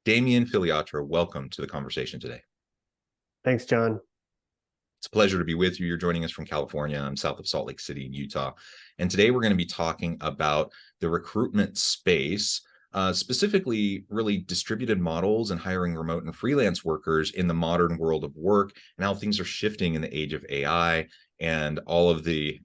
Damien Filiatrault, welcome to the conversation today. Thanks, John. It's a pleasure to be with you. You're joining us from California. I'm south of Salt Lake City in Utah. And today we're going to be talking about the recruitment space, specifically really distributed models and hiring remote and freelance workers in the modern world of work and how things are shifting in the age of AI and all of the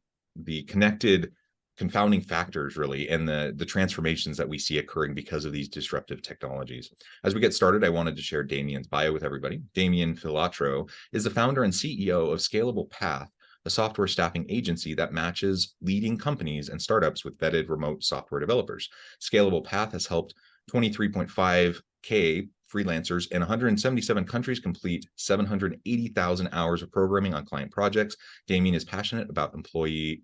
connected confounding factors really and the transformations that we see occurring because of these disruptive technologies. As we get started, I wanted to share Damien's bio with everybody. Damien Filiatrault is the founder and CEO of Scalable Path, a software staffing agency that matches leading companies and startups with vetted remote software developers. Scalable Path has helped 23.5K freelancers in 177 countries complete 780,000 hours of programming on client projects. Damien is passionate about employment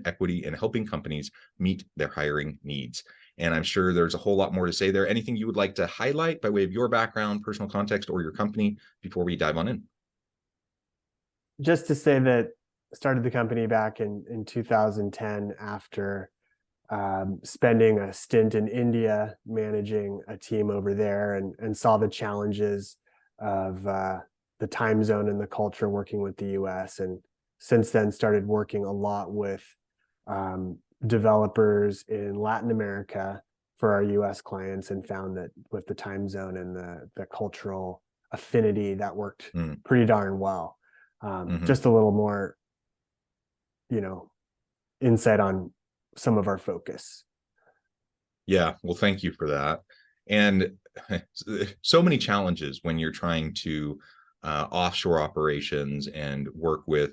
equity and helping companies meet their hiring needs. And I'm sure there's a whole lot more to say there. Anything you would like to highlight by way of your background, personal context, or your company before we dive on in? Just to say that I started the company back in 2010 after spending a stint in India, managing a team over there, and saw the challenges of the time zone and the culture working with the US. And since then started working a lot with developers in Latin America for our US clients, and found that with the time zone and the cultural affinity, that worked pretty darn well. Just a little more, insight on some of our focus. Yeah, well, thank you for that. And so many challenges when you're trying to offshore operations and work with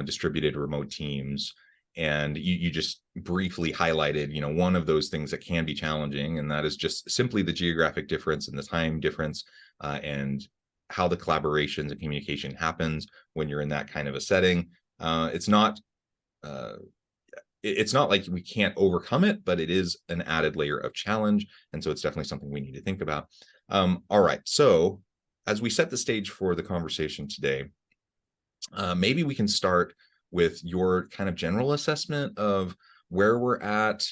distributed remote teams. And you just briefly highlighted, one of those things that can be challenging, and that is just simply the geographic difference and the time difference and how the collaborations and communication happens when you're in that kind of a setting. It's not like we can't overcome it, but it is an added layer of challenge. And so it's definitely something we need to think about. All right. So as we set the stage for the conversation today, maybe we can start with your kind of general assessment of where we're at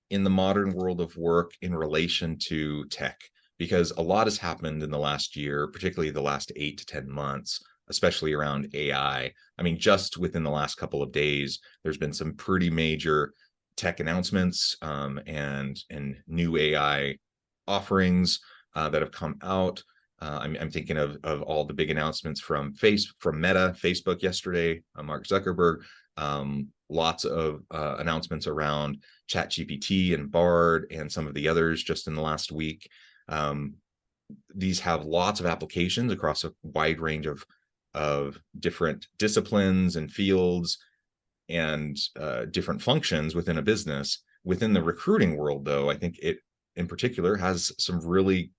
in the modern world of work in relation to tech, because a lot has happened in the last year, particularly the last 8 to 10 months, especially around AI. I mean, just within the last couple of days, there's been some pretty major tech announcements and new AI offerings that have come out. I'm thinking of all the big announcements from Meta, Facebook yesterday, Mark Zuckerberg, lots of announcements around ChatGPT and Bard and some of the others just in the last week. These have lots of applications across a wide range of different disciplines and fields and different functions within a business. Within the recruiting world, though, I think it in particular has some really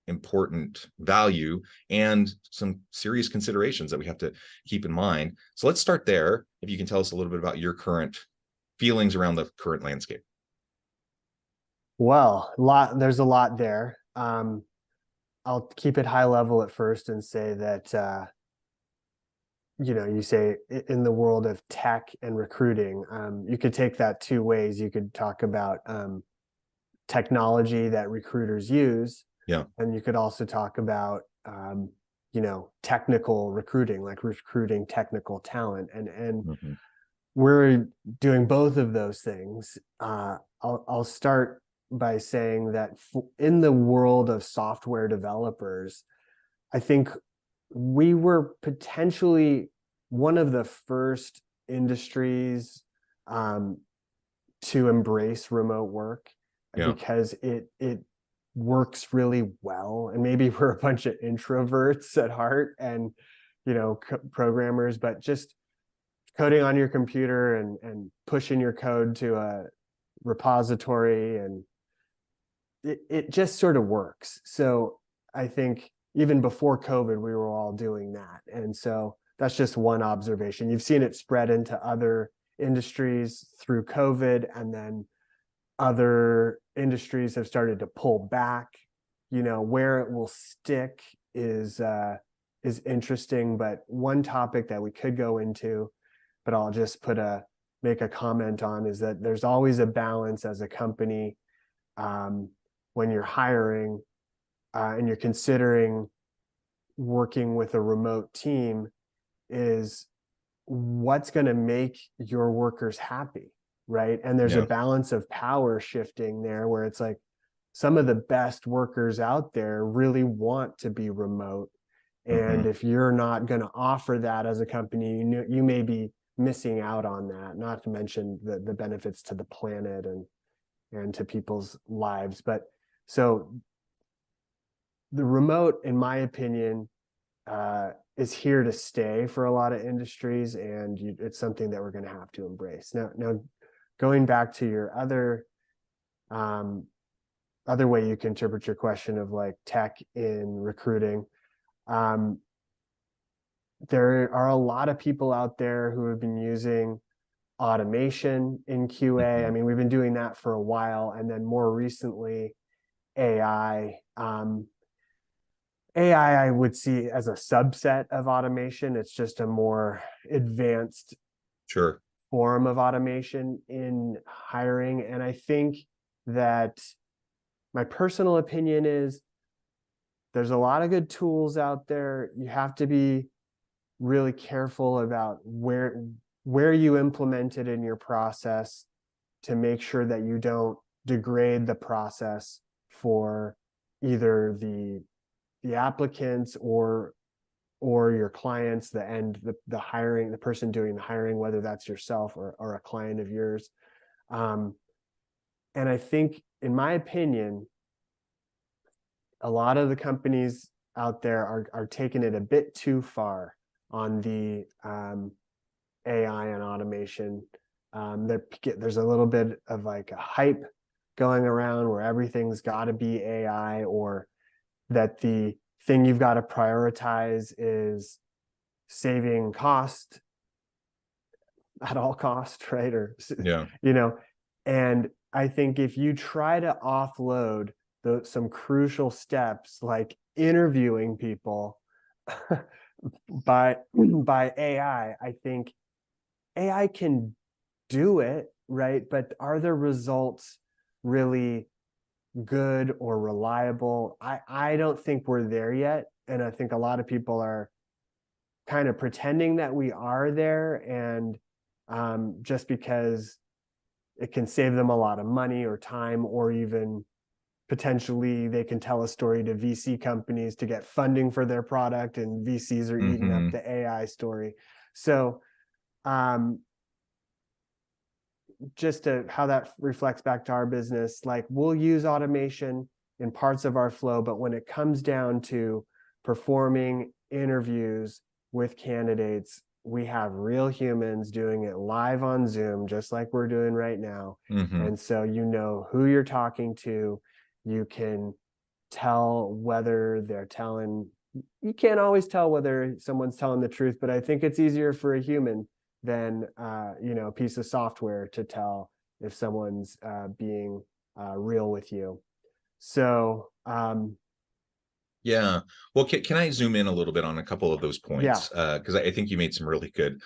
important value and some serious considerations that we have to keep in mind. So let's start there. If you can tell us a little bit about your current feelings around the current landscape. Well, there's a lot there. I'll keep it high level at first and say that you say in the world of tech and recruiting, you could take that two ways. You could talk about technology that recruiters use. Yeah. And you could also talk about, technical recruiting, like recruiting technical talent. And we're doing both of those things. I'll start by saying that in the world of software developers, I think we were potentially one of the first industries to embrace remote work because it works really well. And maybe we're a bunch of introverts at heart and programmers, but just coding on your computer and pushing your code to a repository, and it just sort of works. So I think even before COVID, we were all doing that. And so that's just one observation. You've seen it spread into other industries through COVID, and then other industries have started to pull back. Where it will stick is interesting. But one topic that we could go into, but I'll just make a comment on, is that there's always a balance as a company when you're hiring and you're considering working with a remote team, is what's going to make your workers happy, right? And there's a balance of power shifting there, where it's like some of the best workers out there really want to be remote. And if you're not going to offer that as a company, you may be missing out on that, not to mention the benefits to the planet and to people's lives. But so the remote, in my opinion, is here to stay for a lot of industries, and it's something that we're going to have to embrace. Now, going back to your other way you can interpret your question of like tech in recruiting, there are a lot of people out there who have been using automation in QA. I mean, we've been doing that for a while, and then more recently, AI. AI, I would see as a subset of automation. It's just a more advanced form of automation in hiring. And I think that my personal opinion is there's a lot of good tools out there. You have to be really careful about where you implement it in your process to make sure that you don't degrade the process for either the applicants or your clients, the hiring, the person doing the hiring, whether that's yourself or a client of yours. And I think, in my opinion, a lot of the companies out there are taking it a bit too far on the AI and automation. There's a little bit of like a hype going around where everything's got to be AI, or that the thing you've got to prioritize is saving cost at all cost, right? Or, and I think if you try to offload some crucial steps like interviewing people by AI, I think AI can do it, right? But are the results really good or reliable? I don't think we're there yet. And I think a lot of people are kind of pretending that we are there, and just because it can save them a lot of money or time, or even potentially they can tell a story to VC companies to get funding for their product, and VCs are eating up the AI story. So just how that reflects back to our business, like we'll use automation in parts of our flow, but when it comes down to performing interviews with candidates, we have real humans doing it live on Zoom, just like we're doing right now. And so you know who you're talking to. You can tell whether they're telling, you can't always tell whether someone's telling the truth, but I think it's easier for a human than a piece of software to tell if someone's being real with you. So yeah, well, can I zoom in a little bit on a couple of those points? Because I think you made some really good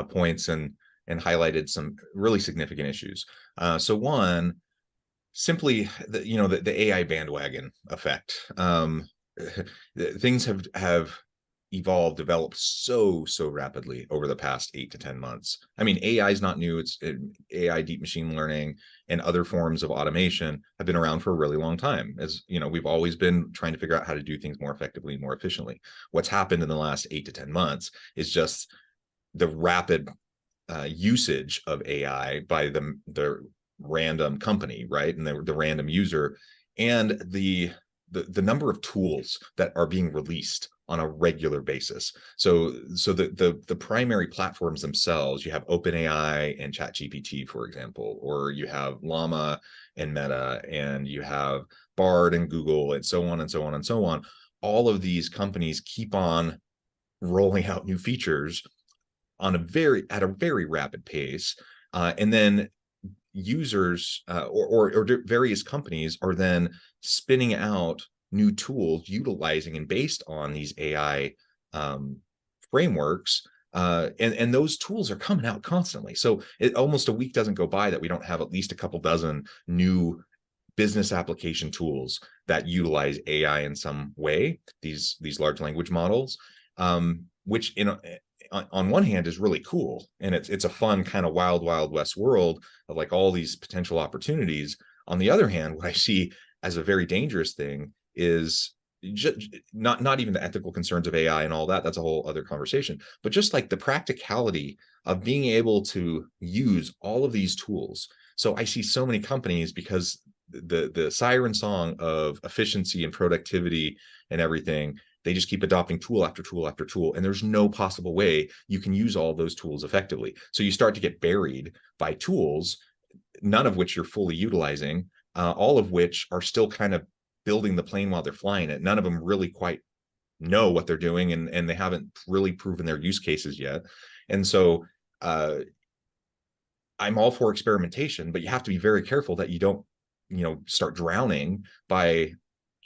points and highlighted some really significant issues. So one, simply the AI bandwagon effect. Things have developed so rapidly over the past 8 to 10 months. I mean, AI is not new. It's AI, deep machine learning, and other forms of automation have been around for a really long time. As you know, we've always been trying to figure out how to do things more effectively, more efficiently. What's happened in the last 8 to 10 months is just the rapid usage of AI by the random company, right, and the random user, and the number of tools that are being released on a regular basis. So the primary platforms themselves, you have OpenAI and ChatGPT, for example, or you have Llama and Meta, and you have Bard and Google, and so on and so on and so on. All of these companies keep on rolling out new features at a very rapid pace, and then users or various companies are then spinning out new tools utilizing and based on these AI frameworks, and those tools are coming out constantly. So almost a week doesn't go by that we don't have at least a couple dozen new business application tools that utilize AI in some way, these large language models, which on one hand is really cool, and it's a fun kind of wild west world of like all these potential opportunities. On the other hand, what I see as a very dangerous thing is not even the ethical concerns of AI and all that. That's a whole other conversation, but just like the practicality of being able to use all of these tools. So I see so many companies, because the siren song of efficiency and productivity and everything, they just keep adopting tool after tool after tool, and there's no possible way you can use all those tools effectively. So you start to get buried by tools, none of which you're fully utilizing, all of which are still kind of building the plane while they're flying it. None of them really quite know what they're doing, and they haven't really proven their use cases yet. And so I'm all for experimentation, but you have to be very careful that you don't, start drowning by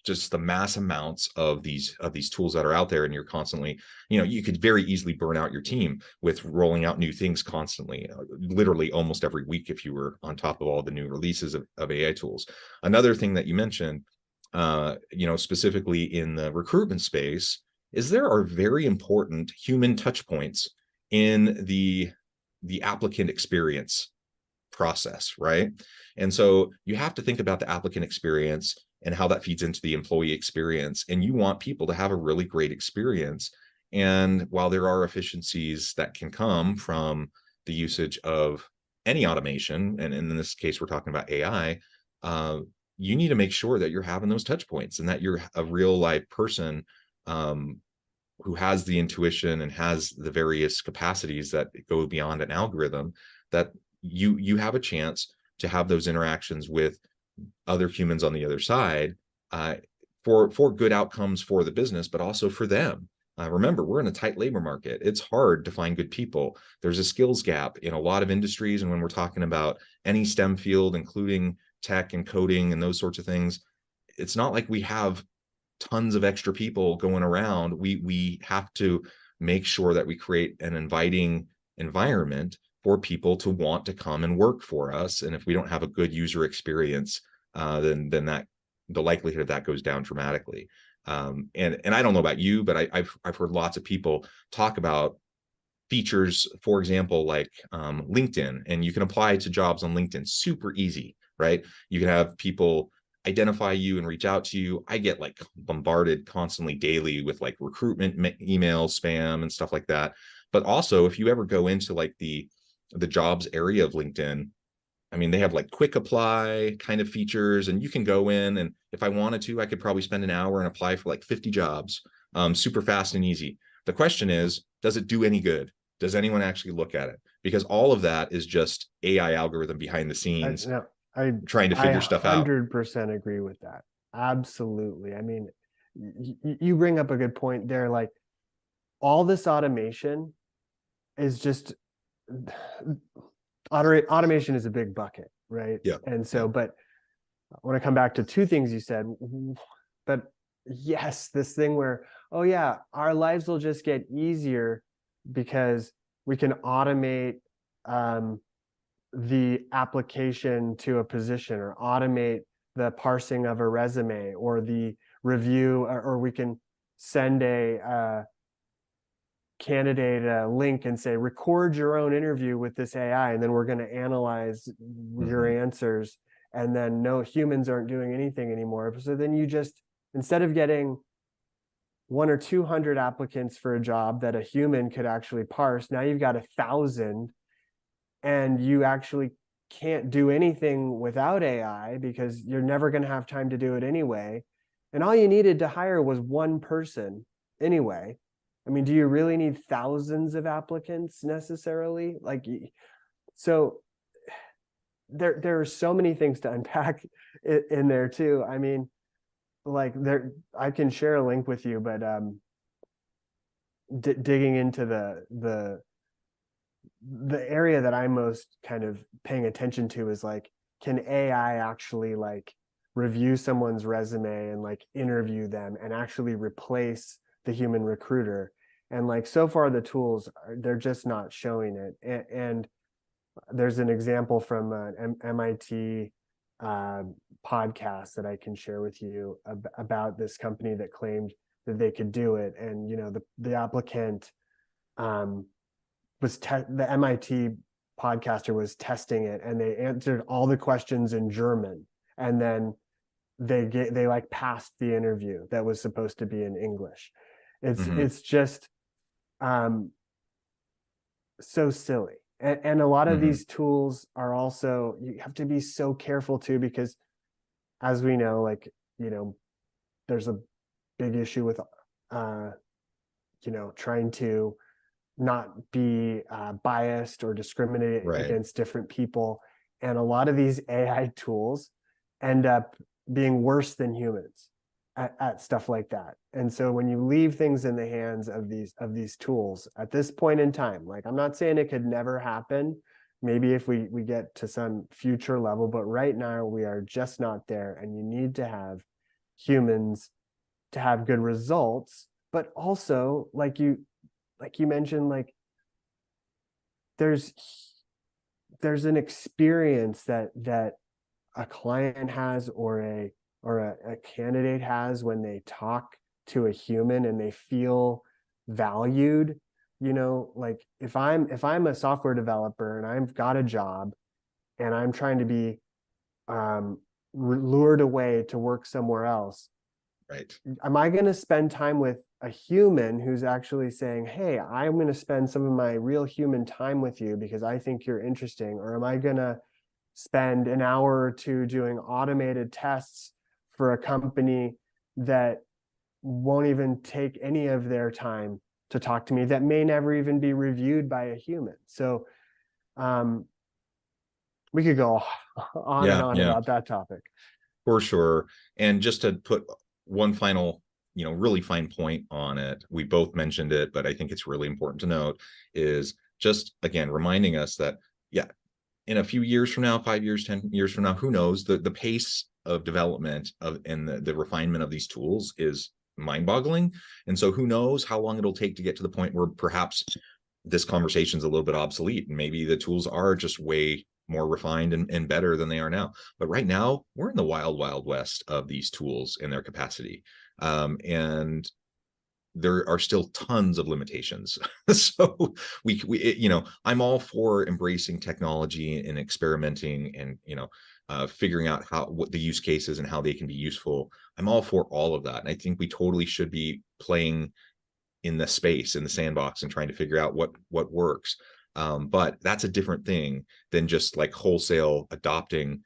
just the mass amounts of these tools that are out there. And you're constantly, you could very easily burn out your team with rolling out new things constantly, literally almost every week, if you were on top of all the new releases of AI tools. Another thing that you mentioned, specifically in the recruitment space, is there are very important human touch points in the applicant experience process, right? And so you have to think about the applicant experience and how that feeds into the employee experience. And you want people to have a really great experience. And while there are efficiencies that can come from the usage of any automation, and in this case, we're talking about AI, you need to make sure that you're having those touch points and that you're a real live person who has the intuition and has the various capacities that go beyond an algorithm, that you have a chance to have those interactions with other humans on the other side for good outcomes for the business, but also for them. Remember, we're in a tight labor market. It's hard to find good people. There's a skills gap in a lot of industries. And when we're talking about any STEM field, including tech and coding and those sorts of things, it's not like we have tons of extra people going around. We have to make sure that we create an inviting environment for people to want to come and work for us. And if we don't have a good user experience, then that the likelihood of that goes down dramatically. And I don't know about you, but I've heard lots of people talk about features, for example, like LinkedIn, and you can apply to jobs on LinkedIn super easy, right? You can have people identify you and reach out to you. I get like bombarded constantly daily with like recruitment emails, spam and stuff like that. But also, if you ever go into like the jobs area of LinkedIn, I mean, they have like quick apply kind of features, and you can go in, and if I wanted to, I could probably spend an hour and apply for like 50 jobs, super fast and easy. The question is, does it do any good? Does anyone actually look at it? Because all of that is just AI algorithm behind the scenes trying to figure stuff out. I 100% agree with that. Absolutely. I mean, you bring up a good point there. Like, all this automation is just automation is a big bucket, right? Yeah. And so, but I want to come back to two things you said. But yes, this thing where, oh yeah, our lives will just get easier because we can automate the application to a position, or automate the parsing of a resume, or the review, or we can send a candidate a link and say, record your own interview with this AI, and then we're going to analyze your answers. And then no, humans aren't doing anything anymore. So then you just, instead of getting 100 or 200 applicants for a job that a human could actually parse, now you've got 1,000, and you actually can't do anything without AI because you're never going to have time to do it anyway. And all you needed to hire was one person anyway. I mean, do you really need thousands of applicants necessarily? Like, so there are so many things to unpack in there too. I mean, like, I can share a link with you, but digging into the area that I'm most kind of paying attention to is like, can AI actually like review someone's resume and like interview them and actually replace the human recruiter? And like, so far the tools, they're just not showing it. And there's an example from MIT podcast that I can share with you about this company that claimed that they could do it. And, you know, the applicant the MIT podcaster was testing it, and they answered all the questions in German. And then they like passed the interview that was supposed to be in English. It's just so silly. And a lot of these tools are also, you have to be so careful too, because as we know, like, you know, there's a big issue with, you know, trying to not be biased or discriminate against different people. And a lot of these AI tools end up being worse than humans at stuff like that. And so when you leave things in the hands of these tools at this point in time, like, I'm not saying it could never happen, maybe if we get to some future level, but right now we are just not there. And you need to have humans to have good results. But also, like you mentioned, like, there's an experience that a client has or a candidate has when they talk to a human and they feel valued. You know, like, if I'm a software developer and I've got a job and I'm trying to be lured away to work somewhere else, right? Am I going to spend time with a human who's actually saying, hey, I'm going to spend some of my real human time with you because I think you're interesting? Or am I going to spend an hour or two doing automated tests for a company that won't even take any of their time to talk to me, that may never even be reviewed by a human? So we could go on and on about that topic. For sure. And just to put one final, you know, really fine point on it, we both mentioned it, but I think it's really important to note, is just, again, reminding us that, yeah, in a few years from now, 5 years, 10 years from now, who knows, the pace of development and the refinement of these tools is mind-boggling. And so who knows how long it'll take to get to the point where perhaps this conversation is a little bit obsolete, and maybe the tools are just way more refined and better than they are now. But right now, we're in the wild, wild west of these tools and their capacity. And there are still tons of limitations. So you know, I'm all for embracing technology and experimenting and, you know, figuring out what the use cases and how they can be useful. I'm all for all of that. And I think we totally should be playing in the space, in the sandbox, and trying to figure out what works. But that's a different thing than just like wholesale adopting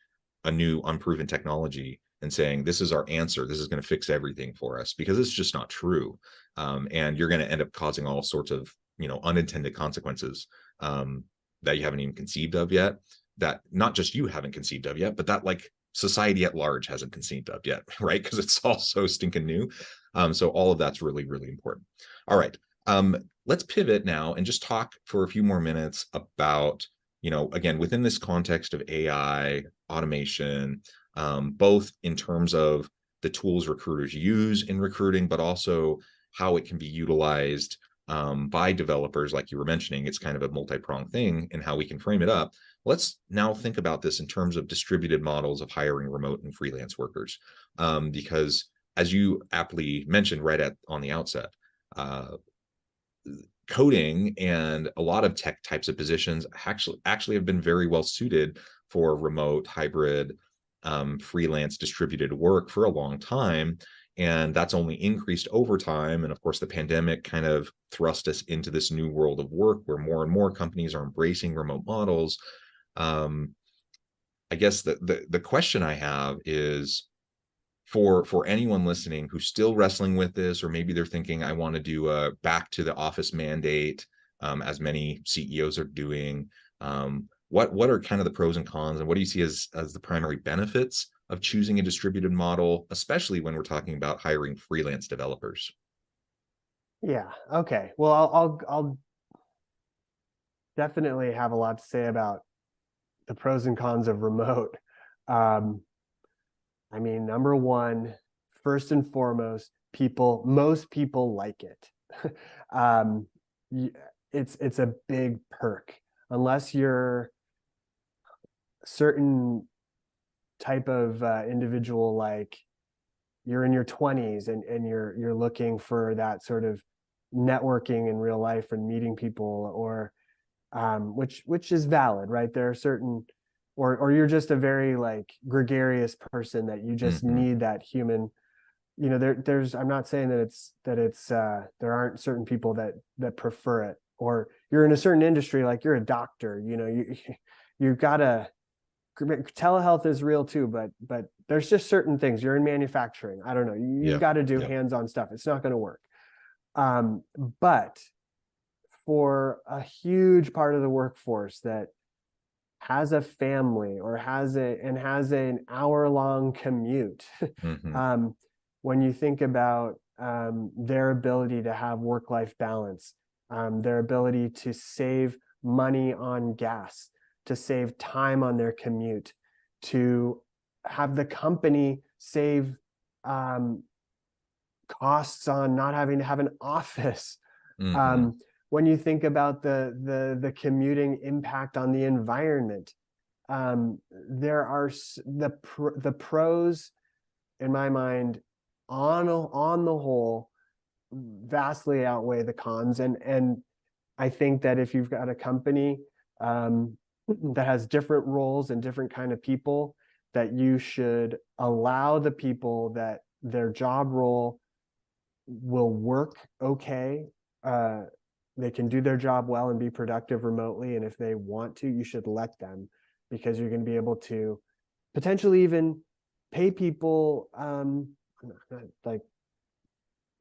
a new unproven technology and saying, this is our answer, this is going to fix everything for us, because it's just not true. And you're going to end up causing all sorts of, you know, unintended consequences that you haven't even conceived of yet, that not just you haven't conceived of yet, but that like society at large hasn't conceived of yet, right? Because it's all so stinking new. So all of that's really, really important. All right. Let's pivot now and just talk for a few more minutes about, you know, again, within this context of AI, automation, both in terms of the tools recruiters use in recruiting, but also how it can be utilized by developers, like you were mentioning. It's kind of a multi-pronged thing, and how we can frame it up. Let's now think about this in terms of distributed models of hiring remote and freelance workers, because as you aptly mentioned right on the outset, coding and a lot of tech types of positions actually have been very well suited for remote, hybrid, freelance, distributed work for a long time. And that's only increased over time. And of course, the pandemic kind of thrust us into this new world of work where more and more companies are embracing remote models. I guess the question I have is, for anyone listening who's still wrestling with this, or maybe they're thinking, I want to do a back to the office mandate, as many CEOs are doing, what are kind of the pros and cons, and what do you see as the primary benefits of choosing a distributed model, especially when we're talking about hiring freelance developers? Yeah. Okay. Well, I'll definitely have a lot to say about the pros and cons of remote. I mean, number one, first and foremost, most people like it. It's a big perk, unless you're certain type of individual, like you're in your 20s and you're looking for that sort of networking in real life and meeting people, or which is valid, right? There are certain, or you're just a very like gregarious person that you just need that human, you know, there's, I'm not saying that it's there aren't certain people that prefer it, or you're in a certain industry, like you're a doctor, you know, you've got to, telehealth is real too, but there's just certain things. You're in manufacturing, I don't know, you've got to do hands-on stuff. It's not going to work. But for a huge part of the workforce that has a family or has an hour-long commute, when you think about their ability to have work-life balance, their ability to save money on gas, to save time on their commute, to have the company save costs on not having to have an office. When you think about the commuting impact on the environment, there are the pros, in my mind, on the whole, vastly outweigh the cons. And I think that if you've got a company that has different roles and different kind of people, that you should allow the people that their job role will work okay. They can do their job well and be productive remotely. And if they want to, you should let them, because you're going to be able to potentially even pay people like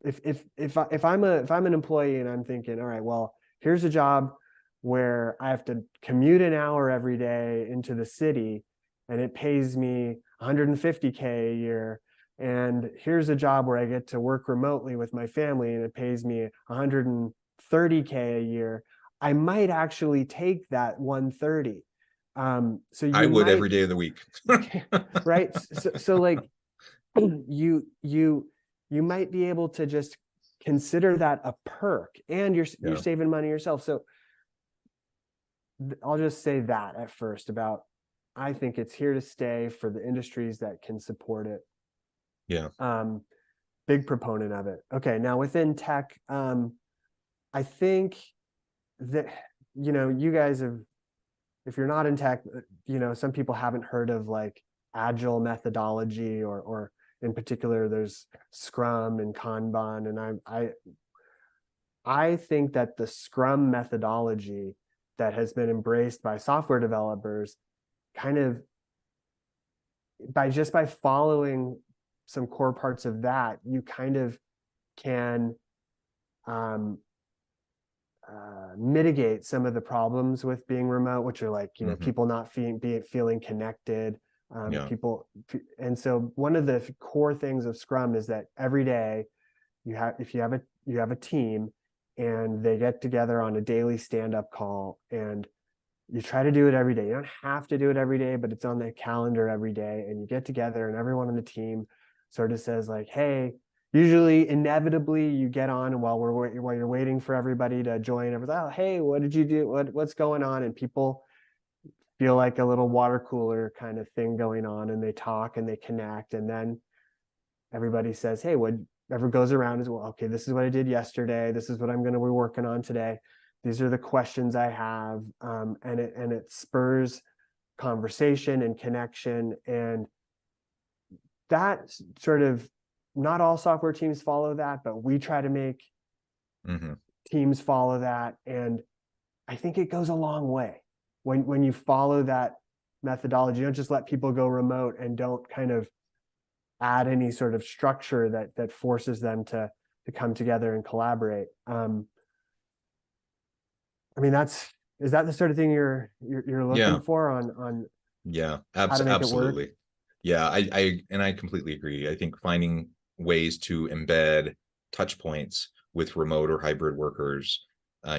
if I'm an employee and I'm thinking, all right, well, here's a job where I have to commute an hour every day into the city and it pays me $150K a year. And here's a job where I get to work remotely with my family and it pays me $130K a year. I might actually take that 130. So I would every day of the week. Right. So like you might be able to just consider that a perk, and you're saving money yourself. So I'll just say that at first about, I think it's here to stay for the industries that can support it. Big proponent of it. Okay, now within tech, I think that, you know, you guys have, if you're not in tech, you know, some people haven't heard of like agile methodology, or in particular there's Scrum and Kanban, and I think that the Scrum methodology that has been embraced by software developers, kind of by following some core parts of that, you kind of can mitigate some of the problems with being remote, which are like, you know, people not feeling connected, people. And so one of the core things of Scrum is that every day you have a team, and they get together on a daily stand-up call, and you try to do it every day. You don't have to do it every day, but it's on the calendar every day, and you get together and everyone on the team sort of says like, hey, usually inevitably you get on while you're waiting for everybody to join. Oh, hey, what did you do? What's going on? And people feel like a little water cooler kind of thing going on, and they talk and they connect, and then everybody says, hey, whatever goes around is, well, okay, this is what I did yesterday. This is what I'm going to be working on today. These are the questions I have, and it spurs conversation and connection. And that sort of, not all software teams follow that, but we try to make teams follow that. And I think it goes a long way when you follow that methodology. You don't just let people go remote and don't kind of add any sort of structure that forces them to come together and collaborate. I mean, is that the sort of thing you're looking for on how to make absolutely. it work? Yeah, I completely agree. I think finding ways to embed touch points with remote or hybrid workers,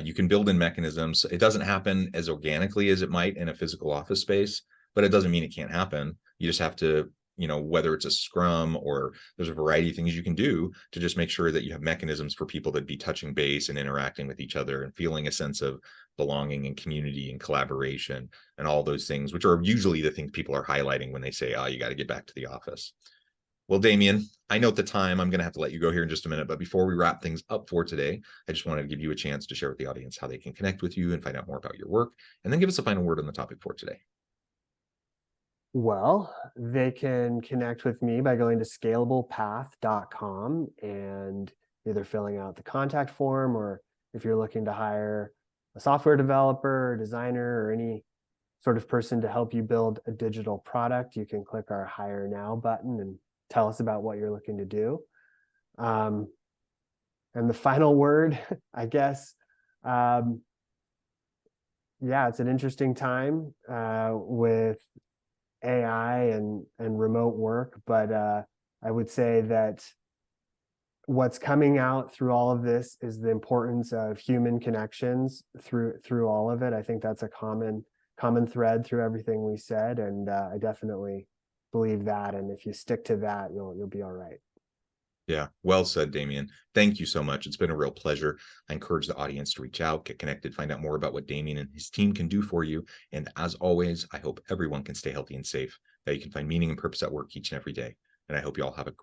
you can build in mechanisms. It doesn't happen as organically as it might in a physical office space, but it doesn't mean it can't happen. You just have to whether it's a scrum or there's a variety of things you can do to just make sure that you have mechanisms for people to be touching base and interacting with each other and feeling a sense of belonging and community and collaboration and all those things, which are usually the things people are highlighting when they say, oh, you got to get back to the office. Well, Damien, I know at the time I'm going to have to let you go here in just a minute, but before we wrap things up for today, I just wanted to give you a chance to share with the audience how they can connect with you and find out more about your work, and then give us a final word on the topic for today. Well, they can connect with me by going to scalablepath.com and either filling out the contact form, or if you're looking to hire a software developer or designer or any sort of person to help you build a digital product, you can click our Hire Now button and tell us about what you're looking to do. And the final word, I guess, yeah, it's an interesting time with AI and remote work, but I would say that what's coming out through all of this is the importance of human connections through all of it. I think that's a common thread through everything we said, and I definitely believe that. And if you stick to that, you'll be all right. Yeah, well said, Damien. Thank you so much. It's been a real pleasure. I encourage the audience to reach out, get connected, find out more about what Damien and his team can do for you. And as always, I hope everyone can stay healthy and safe, that you can find meaning and purpose at work each and every day. And I hope you all have a